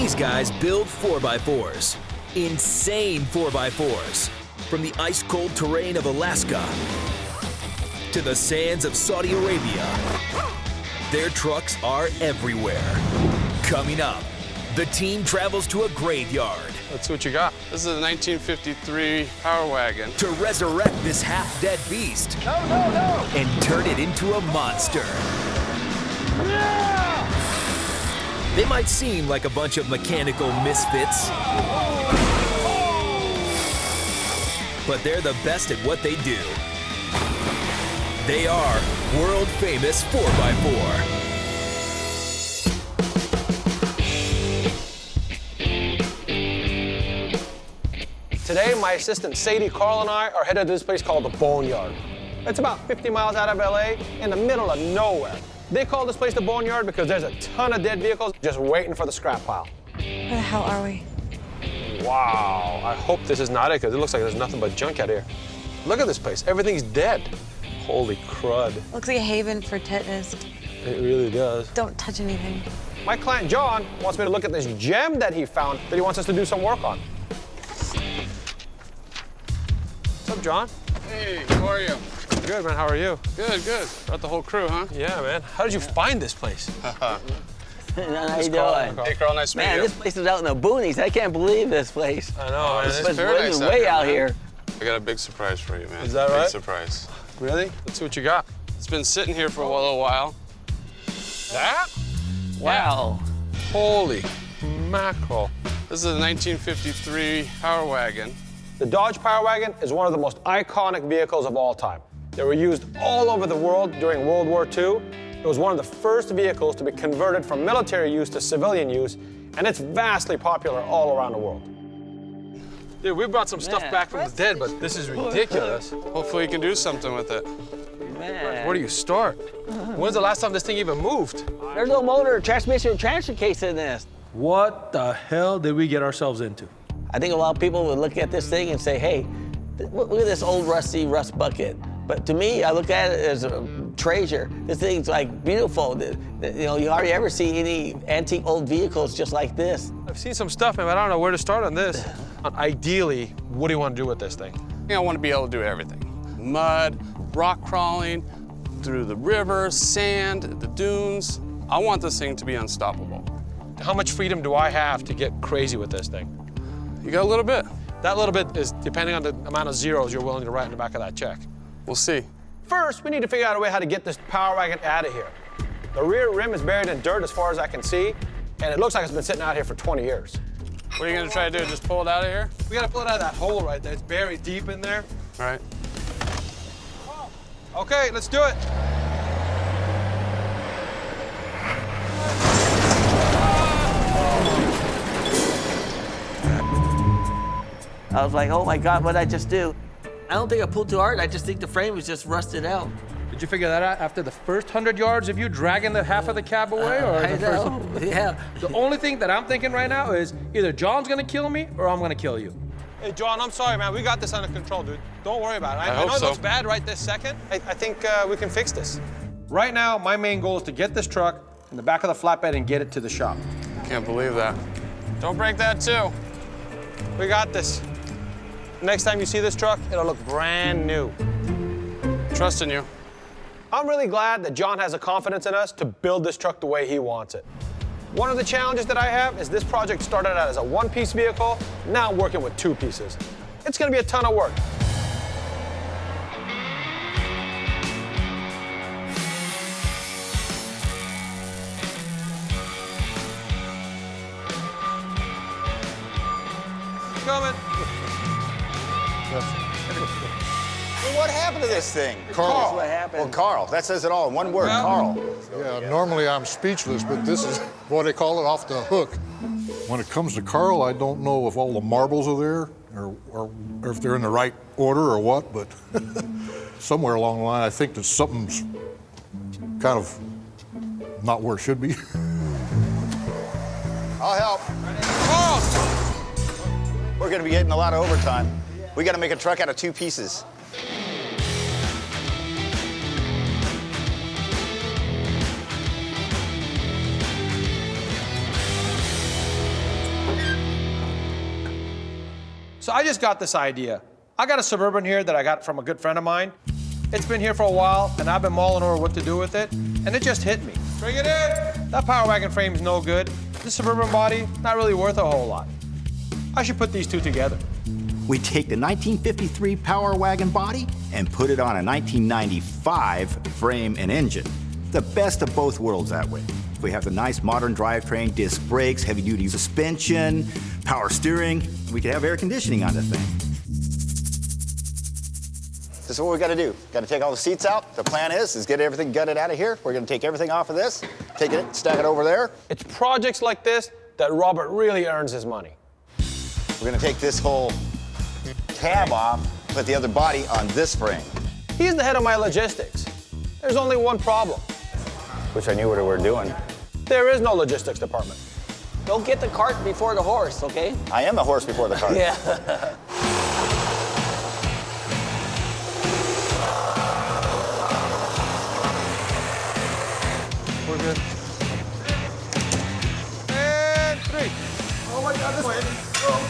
These guys build 4x4s. Insane 4x4s. From the ice-cold terrain of Alaska to the sands of Saudi Arabia, their trucks are everywhere. Coming up, the team travels to a graveyard. Let's see what you got. This is a 1953 Power Wagon. To resurrect this half-dead beast. No! And turn it into a monster. Yeah! They might seem like a bunch of mechanical misfits, but they're the best at what they do. They are world-famous 4x4. Today, my assistant Sadie, Carl, and I are headed to this place called the Boneyard. It's about 50 miles out of LA, in the middle of nowhere. They call this place the Boneyard because there's a ton of dead vehicles just waiting for the scrap pile. Where the hell are we? Wow, I hope this is not it because it looks like there's nothing but junk out here. Look at this place, everything's dead. Holy crud. Looks like a haven for tetanus. It really does. Don't touch anything. My client John wants me to look at this gem that he found that he wants us to do some work on. What's up, John? Hey, how are you? Good, man. How are you? Good. Brought the whole crew, huh? Yeah, man. How did you find this place? How you doing? Hey, Carl, nice to meet Man, you. this place is out in the boonies. I can't believe this place. I know, man. this This is very place is nice way out out here, here. I got a big surprise for you, man. Is that big right? surprise. Really? Let's see what you got. It's been sitting here for a little while. That? Wow. Holy mackerel. This is a 1953 Power Wagon. The Dodge Power Wagon is one of the most iconic vehicles of all time. They were used all over the world during World War II. It was one of the first vehicles to be converted from military use to civilian use, and it's vastly popular all around the world. Dude, we brought some stuff Man. back from the dead, but this is ridiculous. Hopefully you can do something with it. Man. Where do you start? When's the last time this thing even moved? There's no motor, transmission, or transfer case in this. What the hell did we get ourselves into? I think a lot of people would look at this thing and say, hey, look at this old rusty rust bucket. But to me, I look at it as a treasure. This thing's like beautiful. You know, you hardly ever see any antique old vehicles just like this. I've seen some stuff, man, but I don't know where to start on this. Ideally, what do you want to do with this thing? I think I want to be able to do everything. Mud, rock crawling, through the river, sand, the dunes. I want this thing to be unstoppable. How much freedom do I have to get crazy with this thing? You got a little bit. That little bit is depending on the amount of zeros you're willing to write in the back of that check. We'll see. First, we need to figure out a way how to get this Power Wagon out of here. The rear rim is buried in dirt as far as I can see, and it looks like it's been sitting out here for 20 years. What are you gonna try to do? Just pull it out of here? We gotta pull it out of that hole right there. It's buried deep in there. All right. Okay, let's do it. I was like, oh my God, what did I just do? I don't think I pulled too hard. I just think the frame was just rusted out. Did you figure that out after the first 100 yards of you dragging the half of the cab away? Or I the first... know, yeah. The only thing that I'm thinking right now is either John's gonna kill me or I'm gonna kill you. Hey, John, I'm sorry, man. We got this under control, dude. Don't worry about it. I I hope know it so. looks bad right this second. I think we can fix this. Right now, my main goal is to get this truck in the back of the flatbed and get it to the shop. Can't believe that. Don't break that too. We got this. Next time you see this truck, it'll look brand new. Trust in you. I'm really glad that John has the confidence in us to build this truck the way he wants it. One of the challenges that I have is this project started out as a one-piece vehicle, now I'm working with two pieces. It's gonna be a ton of work. Coming. Well, what happened to this thing? That's what happened. Well, Carl. That says it all in one word, Carl. Yeah, normally I'm speechless, but this is what they call it, off the hook. When it comes to Carl, I don't know if all the marbles are there or if they're in the right order or what, but somewhere along the line, I think that something's kind of not where it should be. I'll help. We're going to be getting a lot of overtime. We got to make a truck out of two pieces. I just got this idea. I got a Suburban here that I got from a good friend of mine. It's been here for a while, and I've been mulling over what to do with it, and it just hit me. Bring it in! That Power Wagon frame's no good. This Suburban body, not really worth a whole lot. I should put these two together. We take the 1953 Power Wagon body and put it on a 1995 frame and engine. The best of both worlds that way. We have the nice modern drivetrain, disc brakes, heavy-duty suspension, power steering. We could have air conditioning on the thing. This is what we got to do. Got to take all the seats out. The plan is get everything gutted out of here. We're going to take everything off of this, take it, stack it over there. It's projects like this that Robert really earns his money. We're going to take this whole tab off, put the other body on this frame. He's the head of my logistics. There's only one problem. Wish I knew what we were doing. There is no logistics department. Don't get the cart before the horse, okay? I am the horse before the cart. Yeah. We're good. And 3. Oh my God, this way. Oh.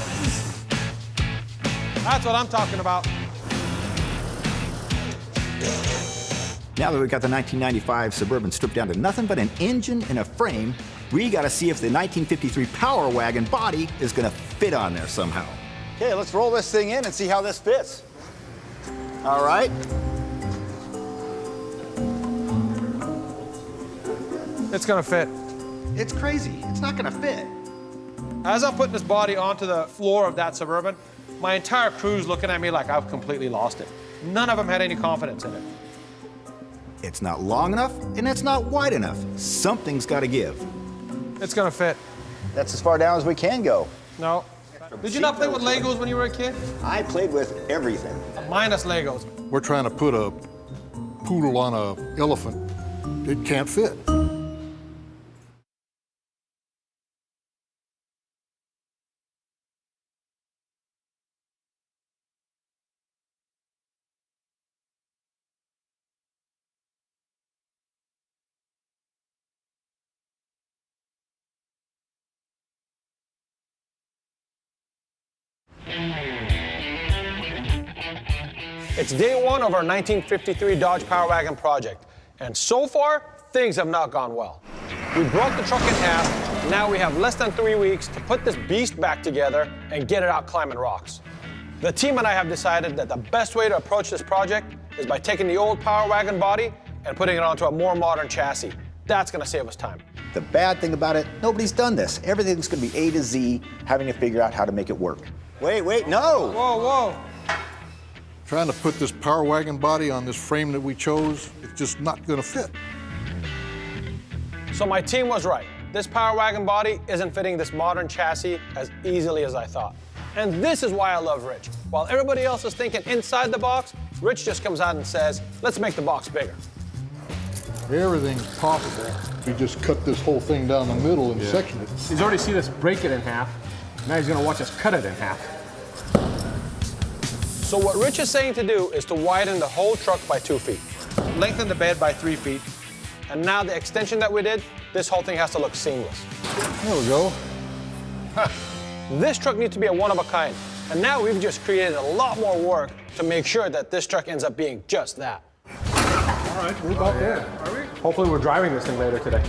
That's what I'm talking about. Now that we've got the 1995 Suburban stripped down to nothing but an engine and a frame, we got to see if the 1953 Power Wagon body is going to fit on there somehow. Okay, let's roll this thing in and see how this fits. All right. It's gonna fit. It's crazy. It's not going to fit. As I'm putting this body onto the floor of that Suburban, my entire crew's looking at me like I've completely lost it. None of them had any confidence in it. It's not long enough, and it's not wide enough. Something's got to give. It's gonna fit. That's as far down as we can go. No. Did you not play with Legos when you were a kid? I played with everything. Minus Legos. We're trying to put a poodle on an elephant. It can't fit. It's day one of our 1953 Dodge Power Wagon project, and so far, things have not gone well. We broke the truck in half, now we have less than 3 weeks to put this beast back together and get it out climbing rocks. The team and I have decided that the best way to approach this project is by taking the old Power Wagon body and putting it onto a more modern chassis. That's gonna save us time. The bad thing about it, nobody's done this. Everything's going to be A to Z, having to figure out how to make it work. Wait, no! Whoa, whoa. Trying to put this Power Wagon body on this frame that we chose, it's just not going to fit. So my team was right. This Power Wagon body isn't fitting this modern chassis as easily as I thought. And this is why I love Rich. While everybody else is thinking inside the box, Rich just comes out and says, let's make the box bigger. Everything's possible. We just cut this whole thing down the middle and sectioned it. He's already seen us break it in half. Now he's gonna watch us cut it in half. So what Rich is saying to do is to widen the whole truck by 2 feet, lengthen the bed by 3 feet, and now the extension that we did, this whole thing has to look seamless. There we go. This truck needs to be a one of a kind, and now we've just created a lot more work to make sure that this truck ends up being just that. All right, we're about there. Are we? Hopefully we're driving this thing later today.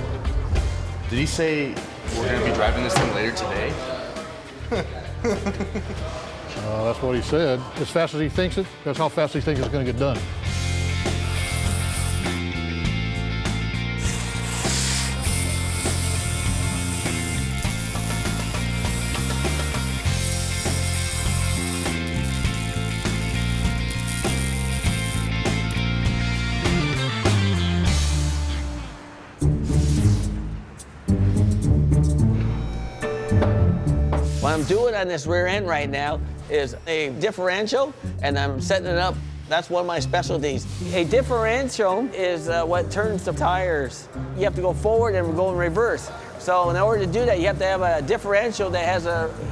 Did he say we're gonna be driving this thing later today? That's what he said. As fast as he thinks it, that's how fast he thinks it's going to get done. What I'm doing on this rear end right now is a differential, and I'm setting it up. That's one of my specialties. A differential is what turns the tires. You have to go forward and go in reverse. So in order to do that, you have to have a differential that has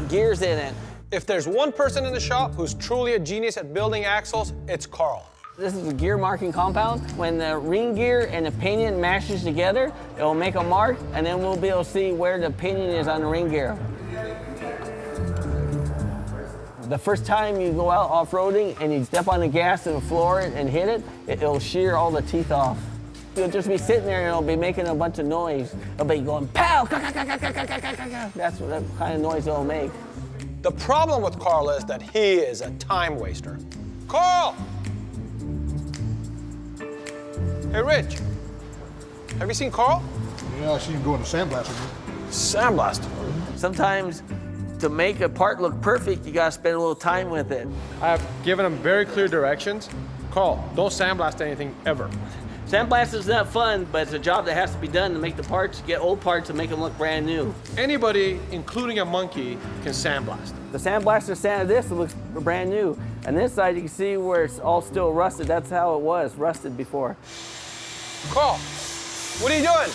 gears in it. If there's one person in the shop who's truly a genius at building axles, it's Carl. This is the gear marking compound. When the ring gear and the pinion mashes together, it will make a mark, and then we'll be able to see where the pinion is on the ring gear. The first time you go out off-roading and you step on the gas and floor it and hit it, it'll shear all the teeth off. You'll just be sitting there and it'll be making a bunch of noise. It'll be going, pow! That's what that kind of noise it'll make. The problem with Carl is that he is a time waster. Carl! Hey, Rich. Have you seen Carl? Yeah, I see him going to sandblasting. Sandblast. Sometimes to make a part look perfect, you gotta spend a little time with it. I have given him very clear directions. Carl, don't sandblast anything ever. Sandblast is not fun, but it's a job that has to be done to make the parts, get old parts and make them look brand new. Anybody, including a monkey, can sandblast. The sandblaster sanded this, it looks brand new. And this side, you can see where it's all still rusted. That's how it was, rusted before. Carl, what are you doing?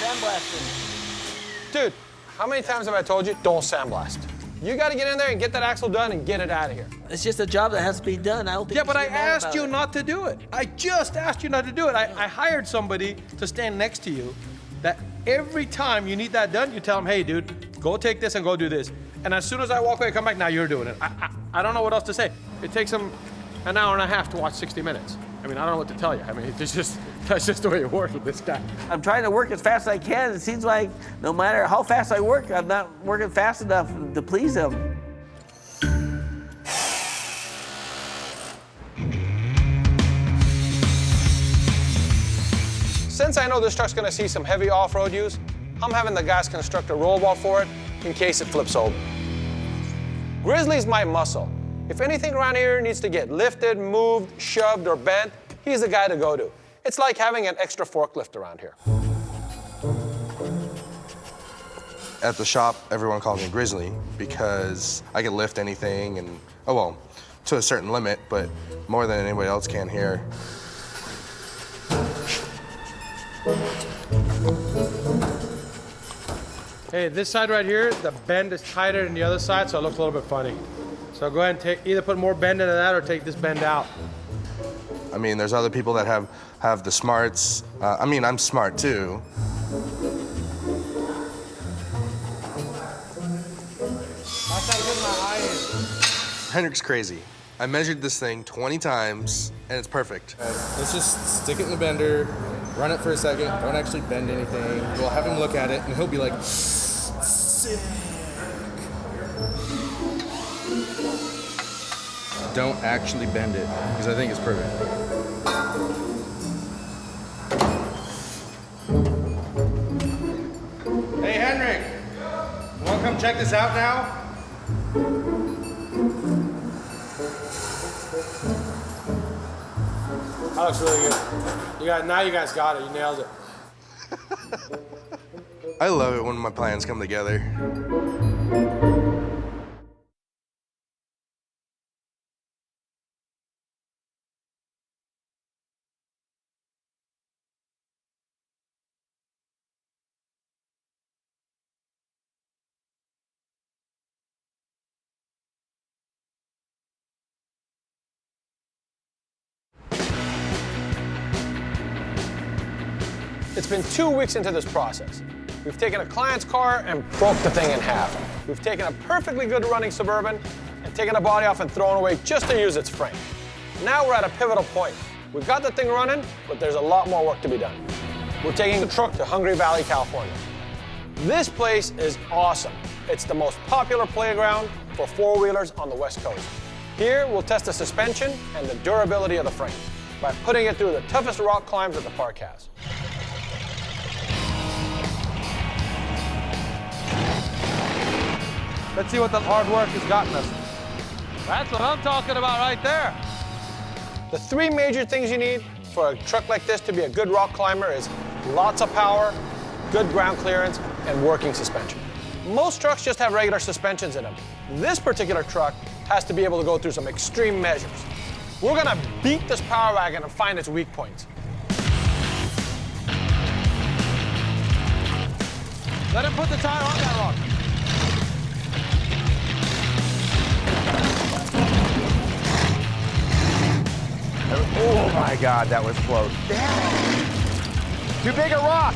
Sandblasting. Dude, how many times have I told you, don't sandblast? You gotta get in there and get that axle done and get it out of here. It's just a job that has to be done. I don't think Yeah, you but should I be mad asked about you it. not to do it. I just asked you not to do it. I hired somebody to stand next to you that every time you need that done, you tell him, hey, dude, go take this and go do this. And as soon as I walk away, come back, now you're doing it. I don't know what else to say. It takes him an hour and a half to watch 60 Minutes. I mean, I don't know what to tell you. I mean, that's just the way it works with this guy. I'm trying to work as fast as I can. It seems like no matter how fast I work, I'm not working fast enough to please him. Since I know this truck's gonna see some heavy off-road use, I'm having the guys construct a roll bar for it in case it flips over. Grizzly's my muscle. If anything around here needs to get lifted, moved, shoved, or bent, he's the guy to go to. It's like having an extra forklift around here. At the shop, everyone calls me Grizzly because I can lift anything and, oh well, to a certain limit, but more than anybody else can here. Hey, this side right here, the bend is tighter than the other side, so it looks a little bit funny. So go ahead and either put more bend into that or take this bend out. I mean, there's other people that have the smarts. I mean, I'm smart too. That's how good my eye is. Hendrick's crazy. I measured this thing 20 times, and it's perfect. Let's just stick it in the bender, run it for a second, don't actually bend anything. We'll have him look at it, and he'll be like, sick. Don't actually bend it, because I think it's perfect. Hey, Henrik, you want to come check this out now? That looks really good. Now you guys got it. You nailed it. I love it when my plans come together. It's been 2 weeks into this process. We've taken a client's car and broke the thing in half. We've taken a perfectly good running Suburban and taken the body off and thrown away just to use its frame. Now we're at a pivotal point. We've got the thing running, but there's a lot more work to be done. We're taking the truck to Hungry Valley, California. This place is awesome. It's the most popular playground for four-wheelers on the West Coast. Here, we'll test the suspension and the durability of the frame by putting it through the toughest rock climbs that the park has. Let's see what the hard work has gotten us. That's what I'm talking about right there. The three major things you need for a truck like this to be a good rock climber is lots of power, good ground clearance, and working suspension. Most trucks just have regular suspensions in them. This particular truck has to be able to go through some extreme measures. We're gonna beat this Power Wagon and find its weak points. Let him put the tire on that rock. Oh my God, that was close. Too big a rock.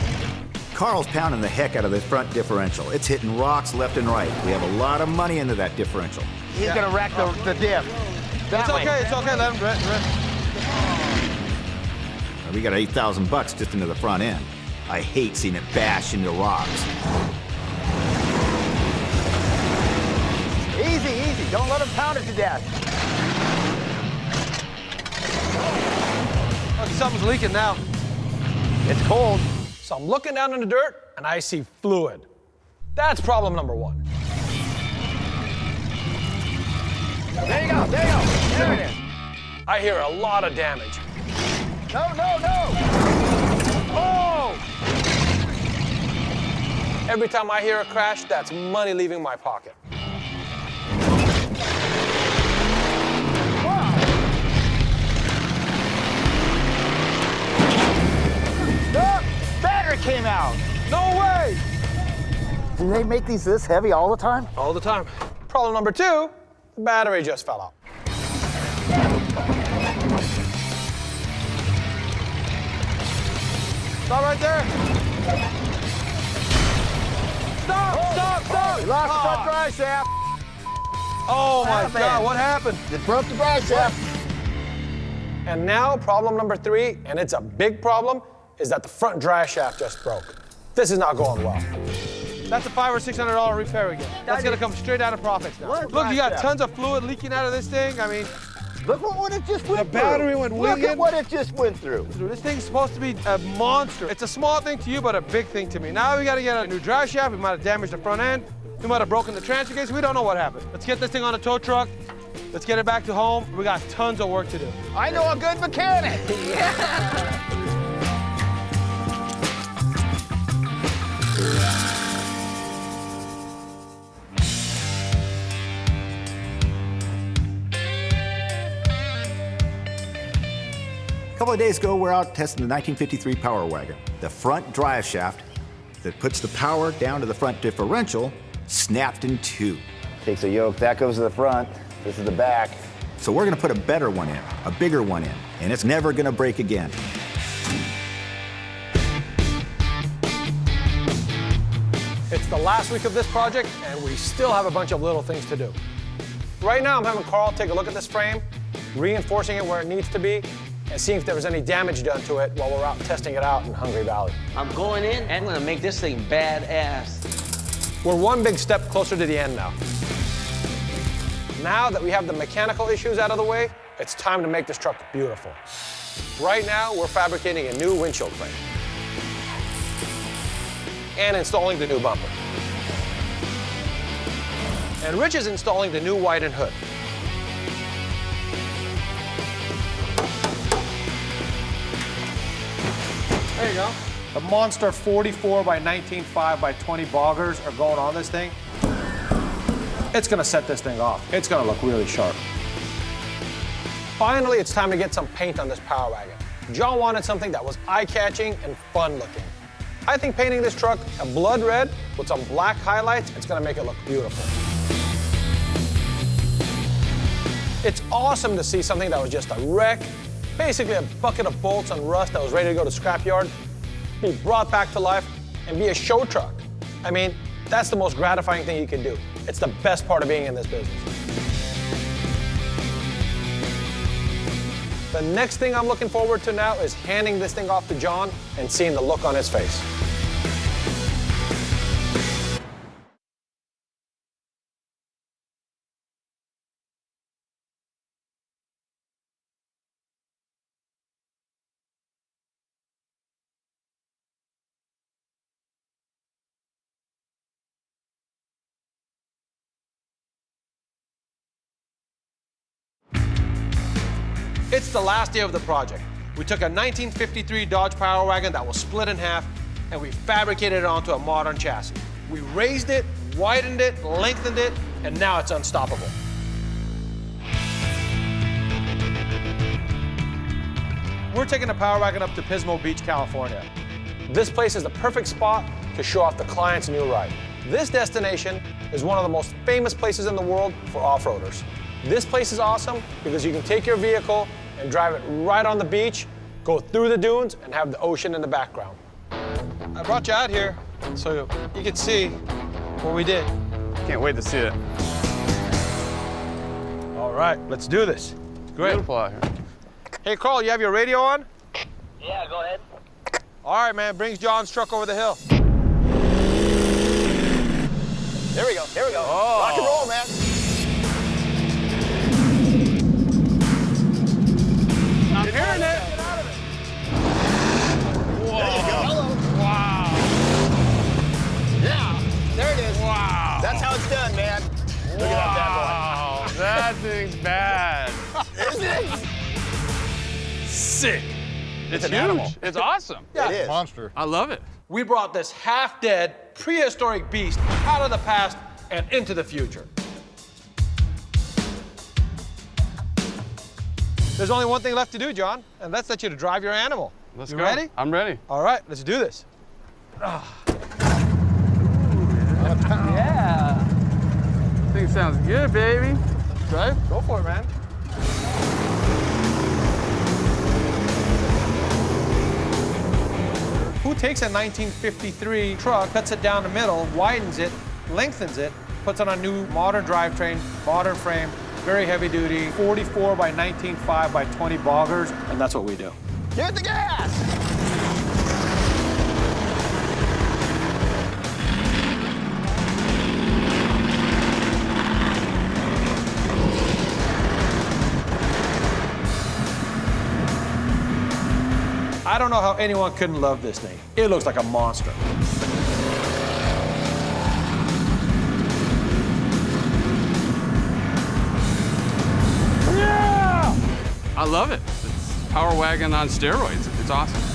Carl's pounding the heck out of the front differential. It's hitting rocks left and right. We have a lot of money into that differential. He's gonna wreck the diff. It's okay, it's okay, let him rip. We got $8,000 just into the front end. I hate seeing it bash into rocks. Easy, easy. Don't let him pound it to death. Look, something's leaking now. It's cold. So I'm looking down in the dirt and I see fluid. That's problem number one. There you go, there you go. There it is. I hear a lot of damage. No, no, no. Oh! Every time I hear a crash, that's money leaving my pocket. The battery came out. No way! Do they make these this heavy all the time? All the time. Problem number two, the battery just fell out. Stop right there. Stop! We lost the front drive shaft. Oh my God, what happened? It broke the drive shaft. And now problem number three, and it's a big problem, is that the front drive shaft just broke. This is not going well. That's a $500 or $600 repair again. That's gonna come straight out of profits now. Look, you got tons of fluid leaking out of this thing. I mean, look what it just went through. The battery went winging. Look at what it just went through. This thing's supposed to be a monster. It's a small thing to you, but a big thing to me. Now we gotta get a new drive shaft. We might have damaged the front end. We might have broken the transfer case. We don't know what happened. Let's get this thing on a tow truck. Let's get it back to home. We got tons of work to do. I know a good mechanic. Yeah. A couple of days ago, we're out testing the 1953 Power Wagon. The front drive shaft that puts the power down to the front differential snapped in two. Takes a yoke, that goes to the front, this is the back. So we're gonna put a better one in, a bigger one in, and it's never gonna break again. It's the last week of this project, and we still have a bunch of little things to do. Right now, I'm having Carl take a look at this frame, reinforcing it where it needs to be, and seeing if there was any damage done to it while we're out testing it out in Hungry Valley. I'm going in and I'm gonna make this thing badass. We're one big step closer to the end now. Now that we have the mechanical issues out of the way, it's time to make this truck beautiful. Right now, we're fabricating a new windshield frame and installing the new bumper. And Rich is installing the new widened hood. There you go. The monster 44 by 19.5 by 20 boggers are going on this thing. It's gonna set this thing off. It's gonna look really sharp. Finally, it's time to get some paint on this Power Wagon. John wanted something that was eye-catching and fun-looking. I think painting this truck a blood red with some black highlights, it's gonna make it look beautiful. It's awesome to see something that was just a wreck, basically a bucket of bolts and rust that was ready to go to scrapyard, be brought back to life and be a show truck. I mean, that's the most gratifying thing you can do. It's the best part of being in this business. The next thing I'm looking forward to now is handing this thing off to John and seeing the look on his face. It's the last day of the project. We took a 1953 Dodge Power Wagon that was split in half, and we fabricated it onto a modern chassis. We raised it, widened it, lengthened it, and now it's unstoppable. We're taking the Power Wagon up to Pismo Beach, California. This place is the perfect spot to show off the client's new ride. This destination is one of the most famous places in the world for off-roaders. This place is awesome because you can take your vehicle and drive it right on the beach, go through the dunes, and have the ocean in the background. I brought you out here so you can see what we did. Can't wait to see it. right, let's do this. Great. Beautiful out here. Hey, Carl, you have your radio on? Yeah, go ahead. All right, man, brings John's truck over the hill. There we go. There we go. Oh. Rock and roll, man. I'm hearing it. Whoa. There you go. Wow. Yeah. There it is. Wow. That's how it's done, man. Look at that bad Wow. That thing's bad. boy. Isn't it? Sick. It's an huge. animal. It's awesome. Yeah. It is. Monster. I love it. We brought this half-dead, prehistoric beast out of the past and into the future. There's only one thing left to do, John, and that's let you to drive your animal. Let's You go. ready? I'm ready. All right, let's do this. Yeah. Thing sounds good, baby. Drive? Go for it, man. Who takes a 1953 truck, cuts it down the middle, widens it, lengthens it, puts on a new modern drivetrain, modern frame, very heavy duty, 44 by 19.5 by 20 boggers, and that's what we do. Give it the gas. I don't know how anyone couldn't love this thing. It looks like a monster. Yeah! I love it. It's Power Wagon on steroids. It's awesome.